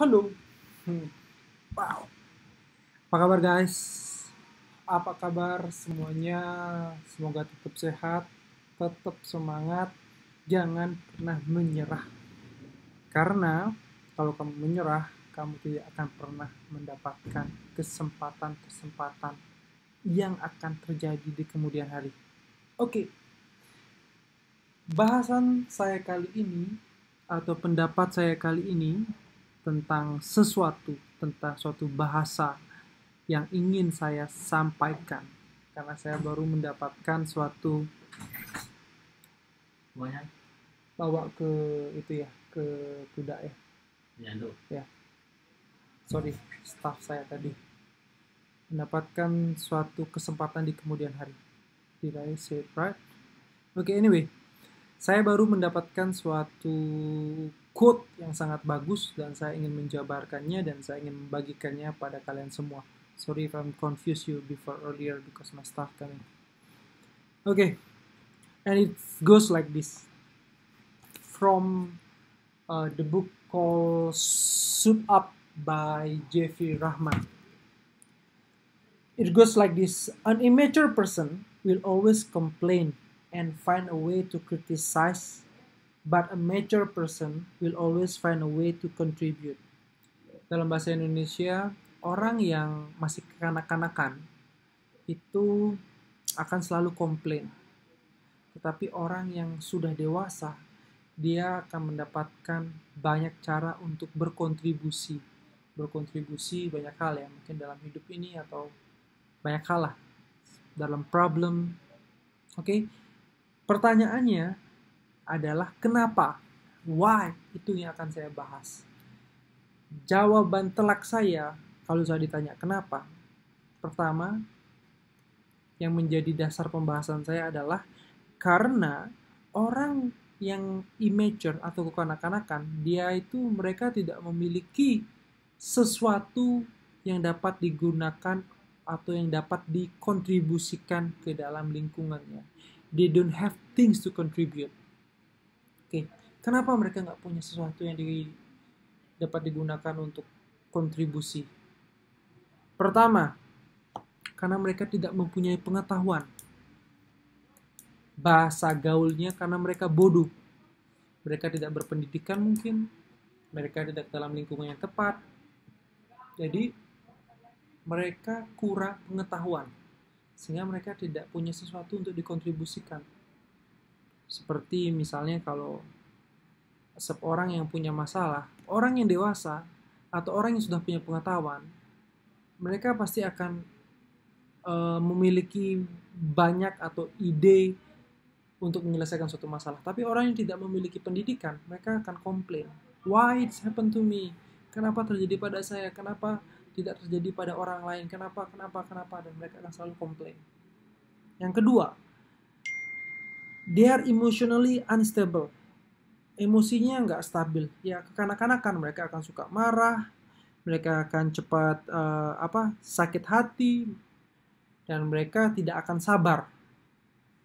Halo. Wow. Apa kabar guys? Apa kabar semuanya? Semoga tetap sehat, tetap semangat, jangan pernah menyerah. Karena kalau kamu menyerah, kamu tidak akan pernah mendapatkan kesempatan-kesempatan yang akan terjadi di kemudian hari. Oke, bahasan saya kali ini atau pendapat saya kali ini tentang tentang suatu bahasa yang ingin saya sampaikan karena saya baru mendapatkan suatu bawa ke itu ya, ke kuda ya. Ya, sorry, staff saya tadi mendapatkan suatu kesempatan di kemudian hari. Did I say it right? Oke, anyway, saya baru mendapatkan suatu quote yang sangat bagus dan saya ingin menjabarkannya dan saya ingin membagikannya pada kalian semua. Sorry if I'm confused you before earlier because my staff coming. Okay, and it goes like this. From the book called Suit Up by Jeffrey Rahman. It goes like this. An immature person will always complain and find a way to criticize, but a mature person will always find a way to contribute. Dalam bahasa Indonesia, orang yang masih kekanak-kanakan itu akan selalu komplain. Tetapi orang yang sudah dewasa, dia akan mendapatkan banyak cara untuk berkontribusi. Berkontribusi banyak hal ya, mungkin dalam hidup ini atau banyak hal lah. Dalam problem. Oke. Pertanyaannya adalah kenapa? Why? Itu yang akan saya bahas. Jawaban telak saya kalau saya ditanya kenapa. Pertama, yang menjadi dasar pembahasan saya adalah karena orang yang immature atau kekanak-kanakan, mereka tidak memiliki sesuatu yang dapat digunakan atau yang dapat dikontribusikan ke dalam lingkungannya. They don't have things to contribute. Oke, kenapa mereka nggak punya sesuatu yang dapat digunakan untuk kontribusi? Pertama, karena mereka tidak mempunyai pengetahuan. Bahasa gaulnya karena mereka bodoh. Mereka tidak berpendidikan mungkin. Mereka tidak dalam lingkungan yang tepat. Jadi, mereka kurang pengetahuan. Sehingga mereka tidak punya sesuatu untuk dikontribusikan. Seperti misalnya kalau seorang yang punya masalah, orang yang dewasa, atau orang yang sudah punya pengetahuan, mereka pasti akan memiliki banyak atau ide untuk menyelesaikan suatu masalah. Tapi orang yang tidak memiliki pendidikan, mereka akan komplain. Why it's happened to me? Kenapa terjadi pada saya? Kenapa tidak terjadi pada orang lain? Kenapa? Dan mereka akan selalu komplain. Yang kedua, they are emotionally unstable. Emosinya nggak stabil. Ya, kekanak-kanakan mereka akan suka marah, mereka akan cepat sakit hati, dan mereka tidak akan sabar.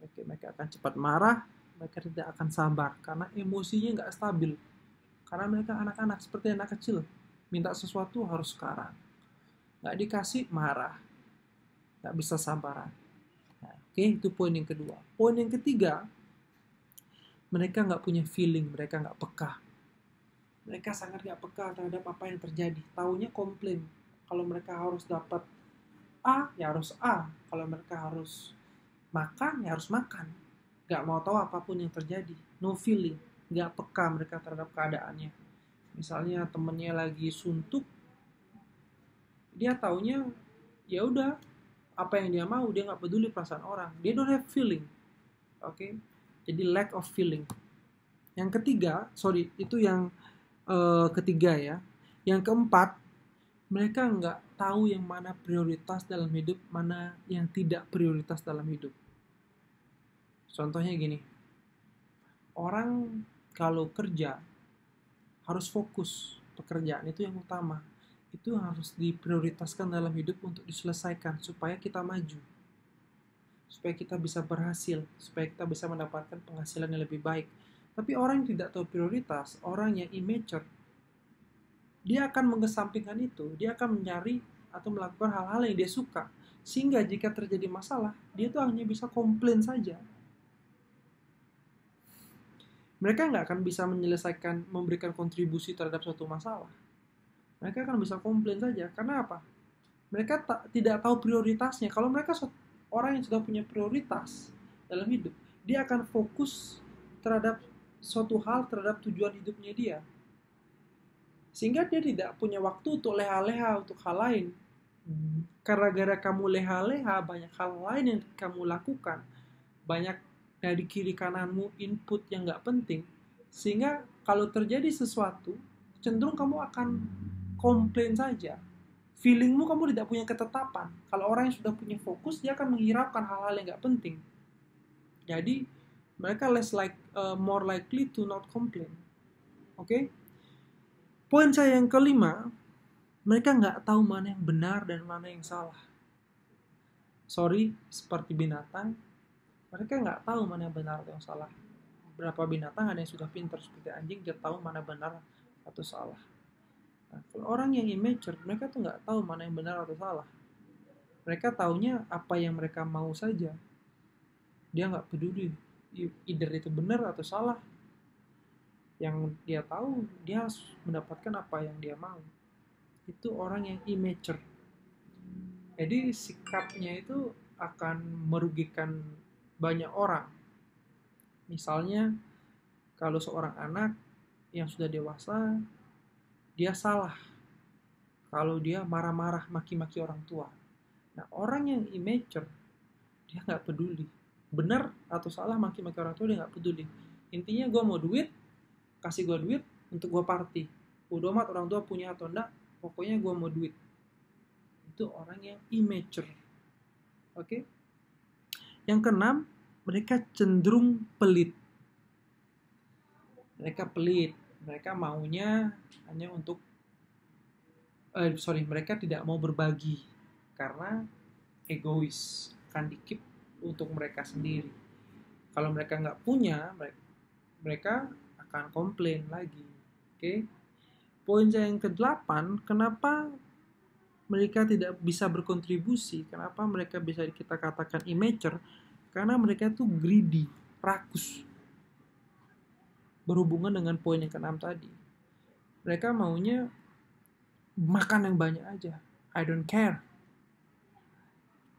Mereka akan cepat marah, mereka tidak akan sabar karena emosinya nggak stabil. Karena mereka anak-anak seperti anak kecil, minta sesuatu harus sekarang, nggak dikasih marah, nggak bisa sabaran. Nah, itu poin yang kedua. Poin yang ketiga, mereka nggak punya feeling, mereka nggak peka. Mereka sangat nggak peka terhadap apa yang terjadi. Taunya komplain. Kalau mereka harus dapat A, ya harus A. Kalau mereka harus makan, ya harus makan. Gak mau tahu apapun yang terjadi. No feeling. Gak peka mereka terhadap keadaannya. Misalnya temennya lagi suntuk, dia taunya ya udah apa yang dia mau, dia gak peduli perasaan orang. They don't have feeling. Oke? Jadi lack of feeling. Yang ketiga, itu yang ketiga ya. Yang keempat, mereka nggak tahu yang mana prioritas dalam hidup, mana yang tidak prioritas dalam hidup. Contohnya gini, orang kalau kerja harus fokus, pekerjaan itu yang utama. Itu harus diprioritaskan dalam hidup untuk diselesaikan supaya kita maju. Supaya kita bisa berhasil, supaya kita bisa mendapatkan penghasilan yang lebih baik. Tapi orang yang tidak tahu prioritas, orang yang immature, dia akan mengesampingkan itu, dia akan mencari atau melakukan hal-hal yang dia suka. Sehingga jika terjadi masalah, dia tuh hanya bisa komplain saja. Mereka nggak akan bisa menyelesaikan, memberikan kontribusi terhadap suatu masalah. Mereka akan bisa komplain saja. Karena apa? Mereka tidak tahu prioritasnya. Kalau mereka orang yang sudah punya prioritas dalam hidup, dia akan fokus terhadap suatu hal, terhadap tujuan hidupnya dia. Sehingga dia tidak punya waktu untuk leha-leha untuk hal lain. Karena gara kamu leha-leha, banyak hal lain yang kamu lakukan. Banyak dari kiri kananmu input yang nggak penting. Sehingga kalau terjadi sesuatu, cenderung kamu akan komplain saja. Feelingmu kamu tidak punya ketetapan. Kalau orang yang sudah punya fokus, dia akan menghiraukan hal-hal yang nggak penting. Jadi mereka more likely to not complain. Oke? Poin saya yang kelima, mereka nggak tahu mana yang benar dan mana yang salah. Sorry, seperti binatang, mereka nggak tahu mana yang benar atau yang salah. Beberapa binatang ada yang sudah pintar seperti anjing, dia tahu mana benar atau salah. Nah, kalau orang yang immature, mereka tuh nggak tahu mana yang benar atau salah. Mereka taunya apa yang mereka mau saja. Dia nggak peduli either itu benar atau salah. Yang dia tahu, dia harus mendapatkan apa yang dia mau. Itu orang yang immature. Jadi sikapnya itu akan merugikan banyak orang. Misalnya, kalau seorang anak yang sudah dewasa, dia salah kalau dia marah-marah maki-maki orang tua. Nah, orang yang immature, dia nggak peduli. Benar atau salah maki-maki orang tua, dia nggak peduli. Intinya gue mau duit, kasih gue duit untuk gue party. Udah amat orang tua punya atau enggak, pokoknya gue mau duit. Itu orang yang immature. Oke? Yang keenam, mereka cenderung pelit. Mereka maunya hanya untuk mereka tidak mau berbagi karena egois, akan dikeep untuk mereka sendiri. Kalau mereka nggak punya, mereka akan komplain lagi. Oke? Poin saya yang ke-8, kenapa mereka tidak bisa berkontribusi? Kenapa mereka bisa kita katakan immature? Karena mereka tuh greedy, rakus. Berhubungan dengan poin yang ke-6 tadi. Mereka maunya makan yang banyak aja. I don't care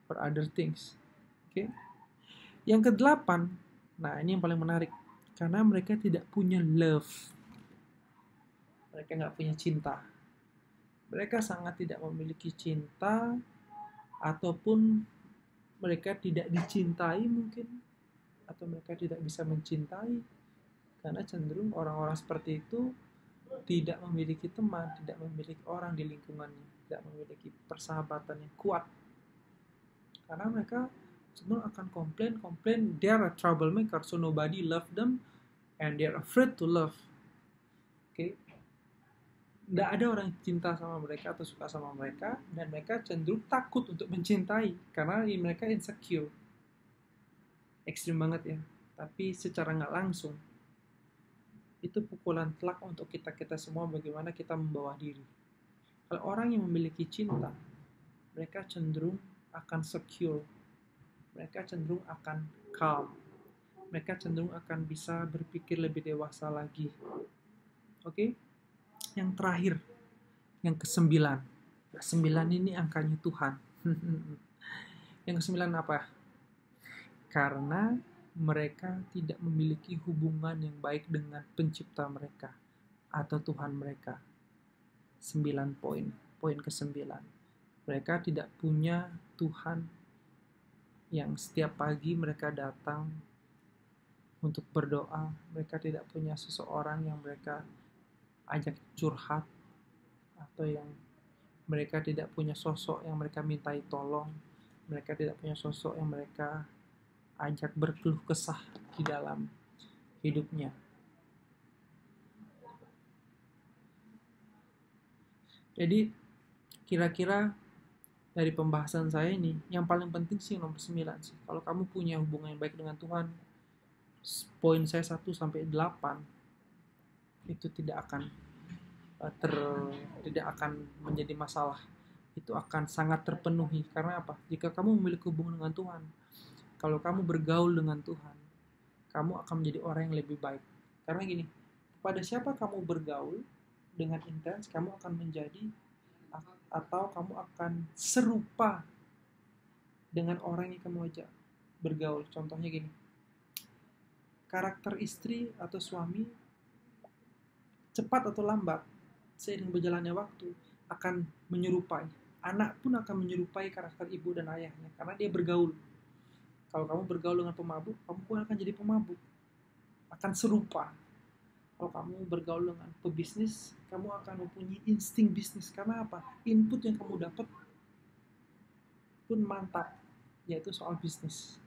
for other things. Oke? Yang ke-8, nah ini yang paling menarik. Karena mereka tidak punya love. Mereka nggak punya cinta. Mereka sangat tidak memiliki cinta, ataupun mereka tidak dicintai mungkin, atau mereka tidak bisa mencintai, karena cenderung orang-orang seperti itu tidak memiliki teman, tidak memiliki orang di lingkungannya, tidak memiliki persahabatan yang kuat, karena mereka cenderung akan komplain. They are a troublemaker, so nobody love them and they are afraid to love. Oke? Nggak ada orang yang cinta sama mereka atau suka sama mereka, dan mereka cenderung takut untuk mencintai karena mereka insecure. Ekstrim banget ya, tapi secara nggak langsung itu pukulan telak untuk kita semua, bagaimana kita membawa diri. Kalau orang yang memiliki cinta, mereka cenderung akan secure, mereka cenderung akan calm, mereka cenderung akan bisa berpikir lebih dewasa lagi. Oke? Yang terakhir, yang ke-9. 9 ini angkanya Tuhan. Yang ke-9 apa? Karena mereka tidak memiliki hubungan yang baik dengan pencipta mereka atau Tuhan mereka. 9 poin. Poin ke-9. Mereka tidak punya Tuhan yang setiap pagi mereka datang untuk berdoa. Mereka tidak punya seseorang yang mereka ajak curhat, atau yang mereka tidak punya sosok yang mereka mintai tolong. Mereka tidak punya sosok yang mereka ajak berkeluh kesah di dalam hidupnya. Jadi kira-kira dari pembahasan saya ini, yang paling penting sih nomor 9 sih. Kalau kamu punya hubungan yang baik dengan Tuhan, poin saya 1-8 itu tidak akan tidak akan menjadi masalah. Itu akan sangat terpenuhi. Karena apa? Jika kamu memiliki hubungan dengan Tuhan, kalau kamu bergaul dengan Tuhan, kamu akan menjadi orang yang lebih baik. Karena gini, pada siapa kamu bergaul dengan intens, kamu akan menjadi atau kamu akan serupa dengan orang yang kamu ajak bergaul. Contohnya gini, karakter istri atau suami cepat atau lambat seiring berjalannya waktu akan menyerupai. Anak pun akan menyerupai karakter ibu dan ayahnya karena dia bergaul. Kalau kamu bergaul dengan pemabuk, kamu pun akan jadi pemabuk. Akan serupa. Kalau kamu bergaul dengan pebisnis, kamu akan mempunyai insting bisnis. Karena apa? Input yang kamu dapat pun mantap, yaitu soal bisnis.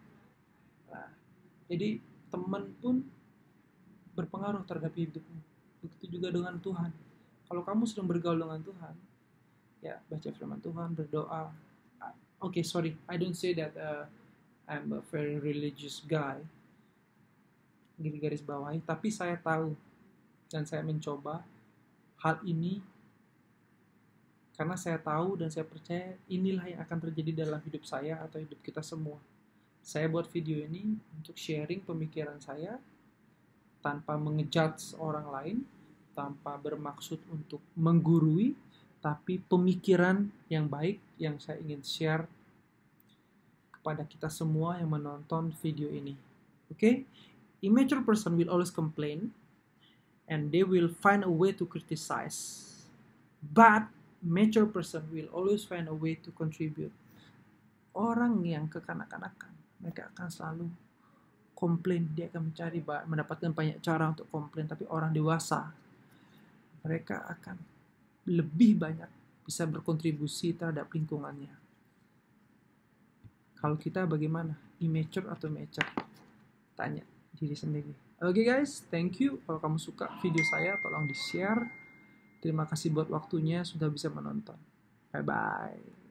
Nah, jadi teman pun berpengaruh terhadap hidupmu. Begitu juga dengan Tuhan. Kalau kamu sedang bergaul dengan Tuhan, ya baca firman Tuhan, berdoa. Okay, sorry, I don't say that I'm a very religious guy, garis bawahi, tapi saya tahu dan saya mencoba hal ini karena saya tahu dan saya percaya inilah yang akan terjadi dalam hidup saya atau hidup kita semua. Saya buat video ini untuk sharing pemikiran saya tanpa mengejudge orang lain, tanpa bermaksud untuk menggurui, tapi pemikiran yang baik yang saya ingin share kepada kita semua yang menonton video ini. Okay? Immature person will always complain and they will find a way to criticize. But mature person will always find a way to contribute. Orang yang kekanak-kanakan, mereka akan selalu komplain, dia akan mencari mendapatkan banyak cara untuk komplain. Tapi orang dewasa, mereka akan lebih banyak bisa berkontribusi terhadap lingkungannya. Kalau kita bagaimana? Immature atau mature? Tanya diri sendiri. Oke guys, thank you. Kalau kamu suka video saya, tolong di-share. Terima kasih buat waktunya sudah bisa menonton. Bye-bye.